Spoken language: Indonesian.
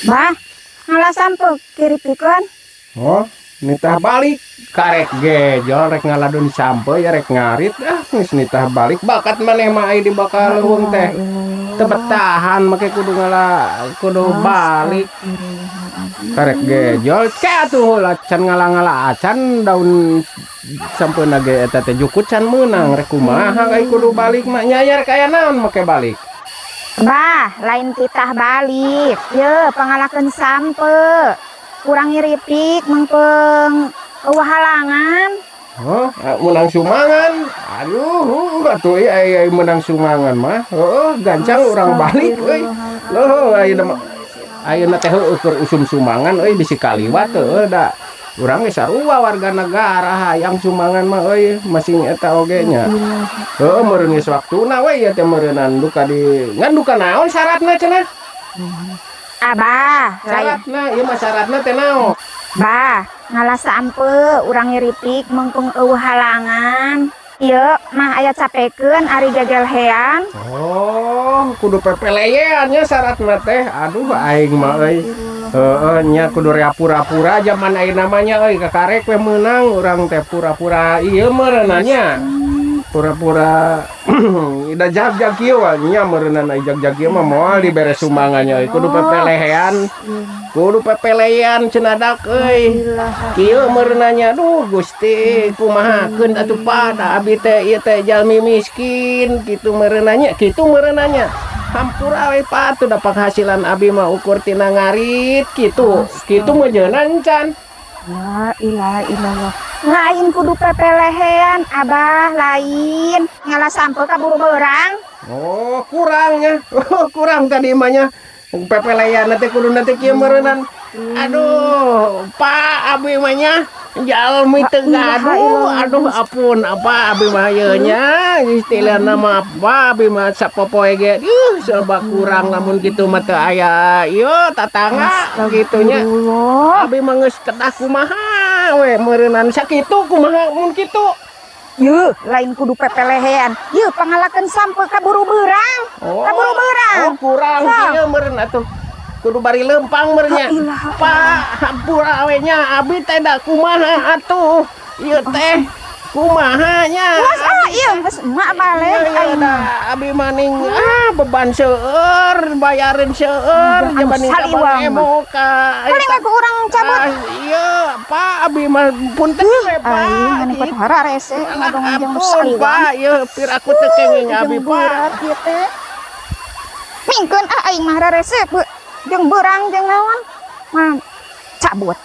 Bah, ngalah sampe kiri pikun. Oh, nitah balik karek gejol rek ngaladun sampe ya rek ngarit geus nitah balik bakat maneh mah ai di bakal leuweung teh. Teu betahan make kudu balik. Karek gejol teh atuh heula can ngala-ngala acan daun sampeuna ge eta teh jukut can meunang rek kumaha ai kudu balik mah nyayar kaya naon make balik. Bah, lain titah balik. Ye, pangalakeun sampe. Kurang ngiripik mengpeng eueuh halangan. Oh, menang sumangan. Aduh, atuh ai menang sumangan mah. Heuh, gancang urang balik euy. Loh, ayeuna teh keur usum sumangan euy bisi kaliwat teu da. Urang ge sarua warga negara hayang sumangan mah euy, masing eta oge nya. Heuh, meureun geus waktuna we ya teh meureunan duka di ngan duka naon syaratna cenah? Abah, Syaratna ieu mah syaratna teh naon? bah, ngalah sampe urang ngiripik mengpeng eueuh halangan. Ieu mah aya capekeun ari gagelhean. Oh, kudu pepelean nya syaratna teh. Aduh aing mah euy. Heeh nya kudu pura-pura zaman ayeuna namanya euy kakarek we meunang urang teh pura-pura ieu meureunna nya. Pura-pura ida jag-jag kieu nya meureunna jag-jag kieu mah moal dibere sumbangannya euy kudu pepelean. Kudu pepelean cenah euy. Kieu meureunna nya duh Gusti kumahakeun atuh pada abi teh ieu teh jalmi miskin kitu meureunna nya kitu meureunna nya. Hampura we patu da penghasilan abi mah ukur tina ngarit kitu. Kitu mah jeunan can. La ilaha illallah. Lain kudu pepelehean, Abah, lain. Ngalah sampe kaburu beurang. Oh, kurangnya. Oh, kurang tadi mah nya. Pepelean teh kudu teh kieu meureunnan. Aduh, Pak abi mah nya jalmi teu gaduh. Aduh apun apa abi mah ieu nya istilahna mah apa abi mah sapopoe ge. Serba kurang lamun kitu mah teu aya ieu tatangga kitu nya. Abi mah geus kedah kumaha we meureunnan sakitu kumaha mun kitu. Yeuh, lain kudu pepelehean. Yeuh, pangalakeun sampe kaburu beurang. Kaburu beurang. Oh, kurang kieu meureun atuh. Kudu bari leumpang meureun nya. Pak, hampura we nya abi teh da kumaha atuh. Ieu teh kumaha nya? Ieu geus emak balik aing. Abi maning beban seueur, bayarin seueur, jabaning ka emo ka. Paling aku urang cabut. Iya, Pak, abi mah punten we, Pak. Aing ngani patahara rese ngadongan jeung saliwang. Pak, ieu pir aku teu kenging abi, Pak. Ieu teh. Mingkeun aing mah rese jeung beurang jeung naon. Mah cabut.